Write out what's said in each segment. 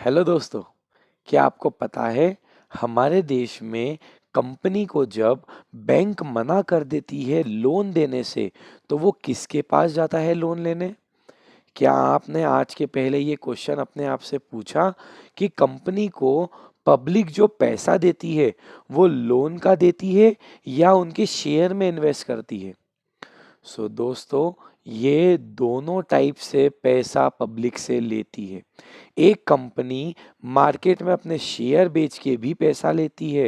Hello दोस्तों, क्या आपको पता है हमारे देश में कंपनी को जब बैंक मना कर देती है लोन देने से तो वो किसके पास जाता है लोन लेने? क्या आपने आज के पहले ये क्वेश्चन अपने आप से पूछा कि कंपनी को पब्लिक जो पैसा देती है वो लोन का देती है या उनके शेयर में इन्वेस्ट करती है? दोस्तों, ये दोनों टाइप से पैसा पब्लिक से लेती है। एक कंपनी मार्केट में अपने शेयर बेच के भी पैसा लेती है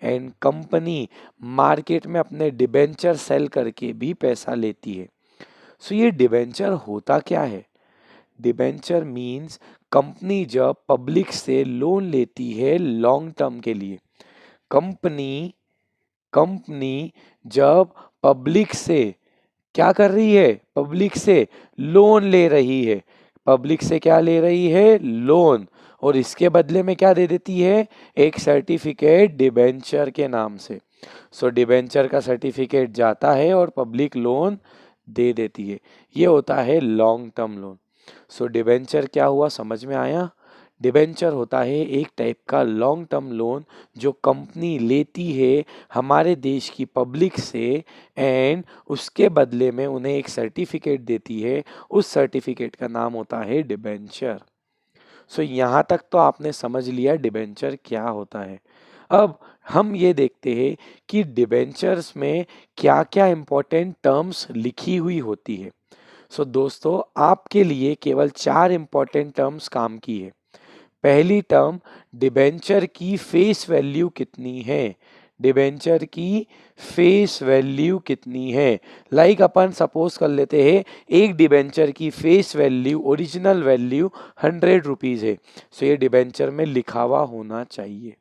एंड कंपनी मार्केट में अपने डिबेंचर सेल करके भी पैसा लेती है। ये डिबेंचर होता क्या है? डिबेंचर मीन्स कंपनी जब पब्लिक से लोन लेती है लॉन्ग टर्म के लिए। कंपनी कंपनी जब पब्लिक से क्या कर रही है? पब्लिक से लोन ले रही है। पब्लिक से क्या ले रही है? लोन। और इसके बदले में क्या दे देती है? एक सर्टिफिकेट डिबेंचर के नाम से। डिबेंचर का सर्टिफिकेट जाता है और पब्लिक लोन दे देती है। ये होता है लॉन्ग टर्म लोन। डिबेंचर क्या हुआ, समझ में आया? डिबेंचर होता है एक टाइप का लॉन्ग टर्म लोन जो कंपनी लेती है हमारे देश की पब्लिक से एंड उसके बदले में उन्हें एक सर्टिफिकेट देती है। उस सर्टिफिकेट का नाम होता है डिबेंचर। यहाँ तक तो आपने समझ लिया डिबेंचर क्या होता है। अब हम ये देखते हैं कि डिबेंचर्स में क्या क्या इंपॉर्टेंट टर्म्स लिखी हुई होती है। दोस्तों, आपके लिए केवल 4 इंपॉर्टेंट टर्म्स काम की है। पहली टर्म, डिबेंचर की फेस वैल्यू कितनी है? डिबेंचर की फेस वैल्यू कितनी है? अपन सपोज कर लेते हैं एक डिबेंचर की face value, original value 100 rupees है। ये डिबेंचर में लिखा हुआ होना चाहिए।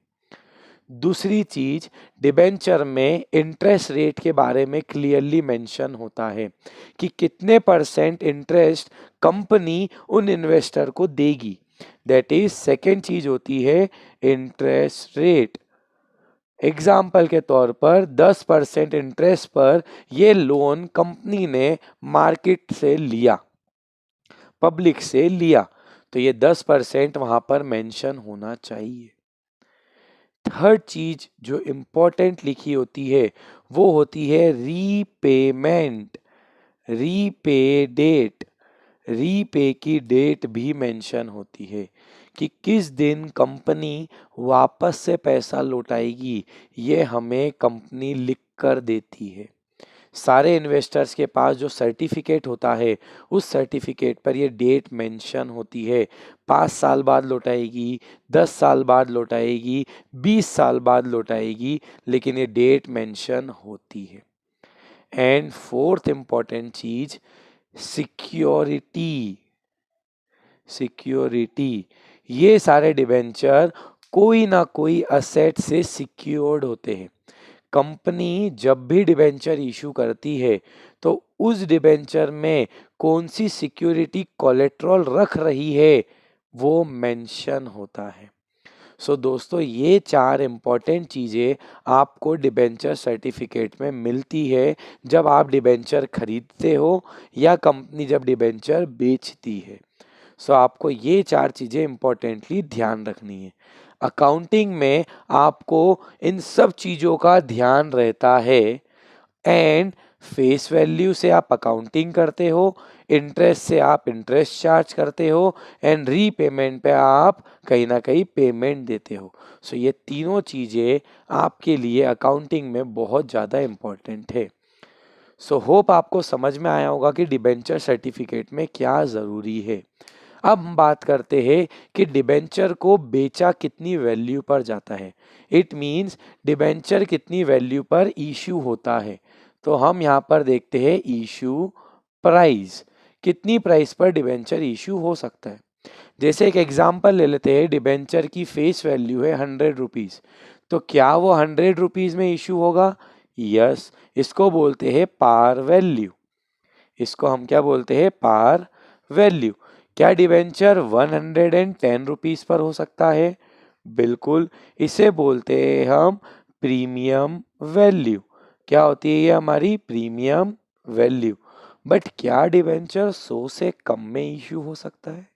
दूसरी चीज, डिबेंचर में इंटरेस्ट रेट के बारे में क्लियरली मेंशन होता है कि कितने % इंटरेस्ट कंपनी उन इन्वेस्टर को देगी। दैट इज सेकेंड चीज होती है इंटरेस्ट रेट। एग्जाम्पल के तौर पर 10% इंटरेस्ट पर ये लोन कंपनी ने मार्केट से लिया, पब्लिक से लिया, तो ये 10% वहां पर मेंशन होना चाहिए। थर्ड चीज जो इंपॉर्टेंट लिखी होती है वो होती है रीपेमेंट, रीपे डेट। रीपे की डेट भी मेंशन होती है कि किस दिन कंपनी वापस से पैसा लौटाएगी। ये हमें कंपनी लिख कर देती है। सारे इन्वेस्टर्स के पास जो सर्टिफिकेट होता है उस सर्टिफिकेट पर ये डेट मेंशन होती है। 5 साल बाद लौटाएगी, 10 साल बाद लौटाएगी, 20 साल बाद लौटाएगी, लेकिन ये डेट मेंशन होती है। एंड फोर्थ इंपॉर्टेंट चीज, सिक्योरिटी। सिक्योरिटी, ये सारे डिबेंचर कोई ना कोई असेट से सिक्योर्ड होते हैं। कंपनी जब भी डिबेंचर इशू करती है तो उस डिबेंचर में कौन सी सिक्योरिटी कोलेट्रल रख रही है वो मेंशन होता है। दोस्तों, ये 4 इंपॉर्टेंट चीज़ें आपको डिबेंचर सर्टिफिकेट में मिलती है जब आप डिबेंचर खरीदते हो या कंपनी जब डिबेंचर बेचती है। आपको ये 4 चीज़ें इंपॉर्टेंटली ध्यान रखनी है। अकाउंटिंग में आपको इन सब चीज़ों का ध्यान रहता है एंड फेस वैल्यू से आप अकाउंटिंग करते हो, इंटरेस्ट से आप इंटरेस्ट चार्ज करते हो एंड रीपेमेंट पे आप कहीं ना कहीं पेमेंट देते हो। ये तीनों चीज़ें आपके लिए अकाउंटिंग में बहुत ज़्यादा इम्पोर्टेंट है। होप आपको समझ में आया होगा कि डिबेंचर सर्टिफिकेट में क्या ज़रूरी है। अब हम बात करते हैं कि डिबेंचर को बेचा कितनी वैल्यू पर जाता है। इट मीन्स डिबेंचर कितनी वैल्यू पर इशू होता है। तो हम यहाँ पर देखते हैं इशू प्राइस, कितनी प्राइस पर डिबेंचर इशू हो सकता है। जैसे एक एग्जांपल ले लेते हैं, डिबेंचर की फेस वैल्यू है 100 रुपीज़, तो क्या वो 100 रुपीज़ में इशू होगा? यस, इसको बोलते हैं पार वैल्यू। इसको हम क्या बोलते हैं? Par value. क्या डिबेंचर 110 रुपीज़ पर हो सकता है? बिल्कुल, इसे बोलते हैं हम प्रीमियम वैल्यू। क्या होती है ये हमारी प्रीमियम वैल्यू। बट क्या डिबेंचर 100 से कम में इशू हो सकता है?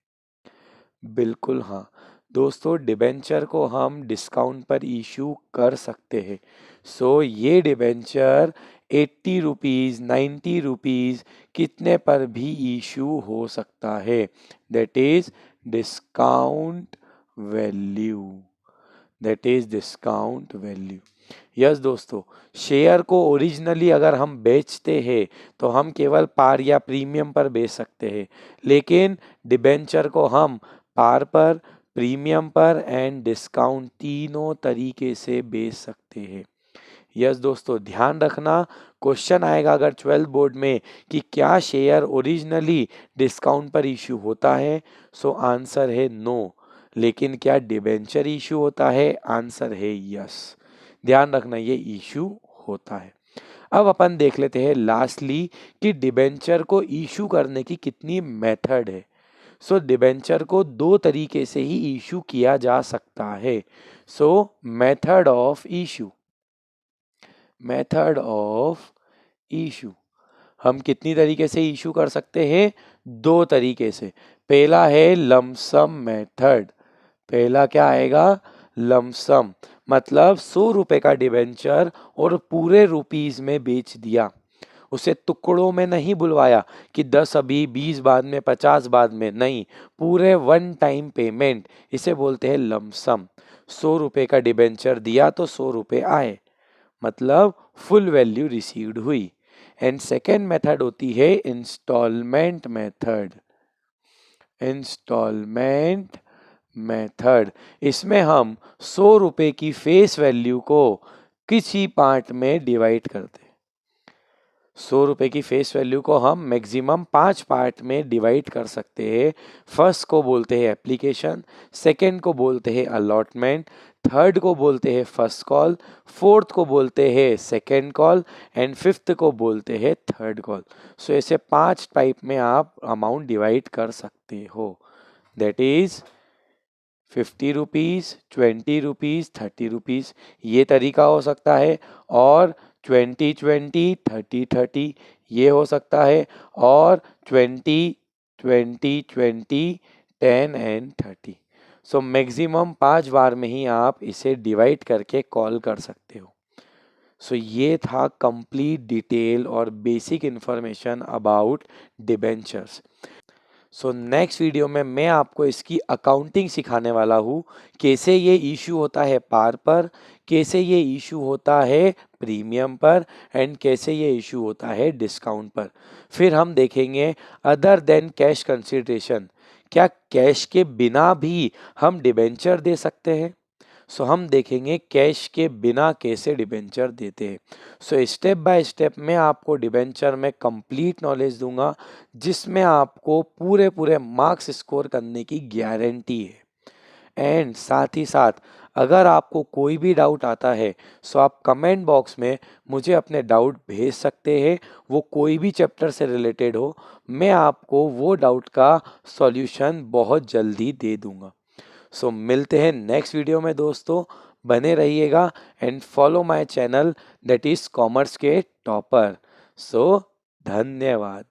बिल्कुल हाँ। दोस्तों डिबेंचर को हम डिस्काउंट पर इशू कर सकते हैं। सो ये डिबेंचर 80 रुपीज़ 90 रुपीज़ कितने पर भी इशू हो सकता है। That is discount value. That is discount value. Yes दोस्तों, शेयर को ओरिजिनली अगर हम बेचते हैं तो हम केवल पार या प्रीमियम पर बेच सकते हैं, लेकिन डिबेंचर को हम पार पर, प्रीमियम पर एंड डिस्काउंट तीनों तरीके से बेच सकते हैं। यस दोस्तों, ध्यान रखना, क्वेश्चन आएगा अगर 12th बोर्ड में कि क्या शेयर ओरिजिनली डिस्काउंट पर इशू होता है, सो आंसर है नो। लेकिन क्या डिबेंचर इशू होता है, आंसर है यस। ध्यान रखना ये इशू होता है। अब अपन देख लेते हैं लास्टली कि डिबेंचर को इशू करने की कितनी मेथड है। सो डिबेंचर को दो तरीके से ही इशू किया जा सकता है। सो method of issue, method of issue हम कितनी तरीके से इशू कर सकते हैं, दो तरीके से। पहला है लमसम मेथड। पहला क्या आएगा, लमसम, मतलब 100 रुपए का डिबेंचर और पूरे रुपीज में बेच दिया। उसे टुकड़ों में नहीं बुलवाया कि 10 अभी 20 बाद में 50 बाद में, नहीं, पूरे वन टाइम पेमेंट, इसे बोलते हैं लमसम। 100 रुपए का डिबेंचर दिया तो 100 रुपए आए, मतलब फुल वैल्यू रिसीव्ड हुई। एंड सेकेंड मेथड होती है इंस्टॉलमेंट मेथड। इंस्टॉलमेंट मेथड, इसमें हम 100 रुपए की फेस वैल्यू को किसी पार्ट में डिवाइड करते हैं। 100 रुपए की फेस वैल्यू को हम मैक्सिमम 5 पार्ट में डिवाइड कर सकते हैं। फर्स्ट को बोलते हैं एप्लीकेशन, सेकंड को बोलते हैं अलॉटमेंट, थर्ड को बोलते हैं फर्स्ट कॉल, फोर्थ को बोलते हैं सेकंड कॉल एंड फिफ्थ को बोलते हैं थर्ड कॉल। सो ऐसे 5 टाइप में आप अमाउंट डिवाइड कर सकते हो। That is 50 rupees 20 rupees 30 rupees, ये तरीका हो सकता है। और 20 20 30 30 ये हो सकता है। और 20 20 20 10 एंड 30। सो मैक्सिमम 5 बार में ही आप इसे डिवाइड करके कॉल कर सकते हो। सो ये था कंप्लीट डिटेल और basic information about debentures. So next video में मैं आपको इसकी अकाउंटिंग सिखाने वाला हूँ, कैसे ये इशू होता है पार पर, कैसे ये इशू होता है प्रीमियम पर एंड कैसे ये इशू होता है डिस्काउंट पर। फिर हम देखेंगे अदर देन कैश कंसिडरेशन, क्या कैश के बिना भी हम डिबेंचर दे सकते हैं। सो हम देखेंगे कैश के बिना कैसे डिबेंचर देते हैं। सो स्टेप बाय स्टेप मैं आपको डिबेंचर में कंप्लीट नॉलेज दूंगा, जिसमें आपको पूरे पूरे मार्क्स स्कोर करने की गारंटी है। एंड साथ ही साथ अगर आपको कोई भी डाउट आता है सो आप कमेंट बॉक्स में मुझे अपने डाउट भेज सकते हैं, वो कोई भी चैप्टर से रिलेटेड हो, मैं आपको वो डाउट का सॉल्यूशन बहुत जल्दी दे दूंगा। सो मिलते हैं नेक्स्ट वीडियो में दोस्तों, बने रहिएगा and follow my channel that is commerce के टॉपर। सो धन्यवाद।